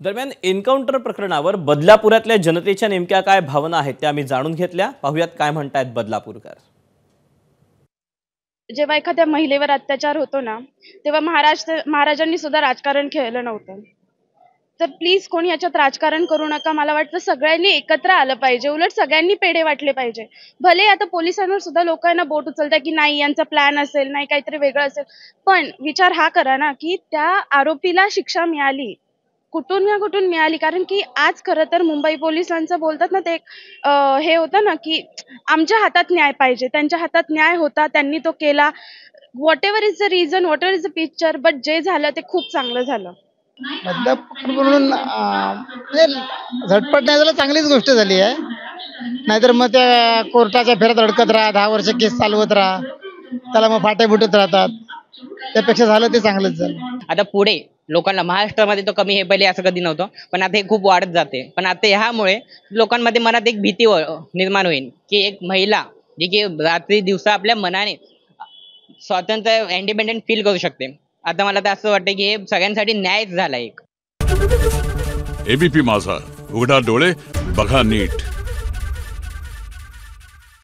दरम्यान एन्काउंटर प्रकरणावर बदलापुरातल्या जनतेच्या नेमक्या काय भावना आहेत त्या आम्ही जाणून घेतल्या। पाहूयात काय म्हणतायत बदलापूरकर। जेव्हा एखाद्या महिलेवर अत्याचार होतो ना, तेव्हा महाराजांनी सुद्धा राजकारण खेळलं नव्हतं। तर प्लीज कोणी याच्यात राजकारण करू नका। मला वाटतं सगळ्यांनी एकत्र आलं पाहिजे, उलट सगळ्यांनी पेढे वाटले पाहिजे। भले आता पोलिसांवर सुद्धा लोकांना बोट उचलतात की नाही यांचा प्लॅन असेल, नाही काहीतरी वेगळं असेल, पण विचार हा करा ना की त्या आरोपीला शिक्षा मिळाली कुठून ना कुठून मिळाली। कारण की आज खरं तर मुंबई पोलिसांचं बोलतात ना ते हे होतं ना की आमच्या हातात न्याय पाहिजे, त्यांच्या हातात न्याय होता, त्यांनी तो केला। Whatever is the reason, whatever is the picture, but जे झालं ते खूप चांगलं झालं। बदलापूर म्हणून म्हणजे झटपट नाही झालं, चांगलीच गोष्ट झाली आहे। नाहीतर मग त्या कोर्टाच्या फेऱ्यात अडकत राहा, 10 वर्ष केस चालवत राहा, त्याला मग फाटे फुटत राहतात। त्यापेक्षा झालं ते चांगलंच झालं। आता पुढे लोकांना महाराष्ट्रामध्ये तो कमी हे पहिले असं कधी नव्हतं, पण आता हे खूप वाढत जाते। पण आता ह्यामुळे लोकांमध्ये मनात एक भीती निर्माण होईल की एक महिला जी की रात्री दिवसा आपल्या मनाने स्वातंत्र्य इंडिपेंडेंट फील करू शकते। आता मला तर असं वाटतं की हे सगळ्यांसाठी न्यायच झाला एक। एबीपी माझा, उघडा डोळे बघा नीट।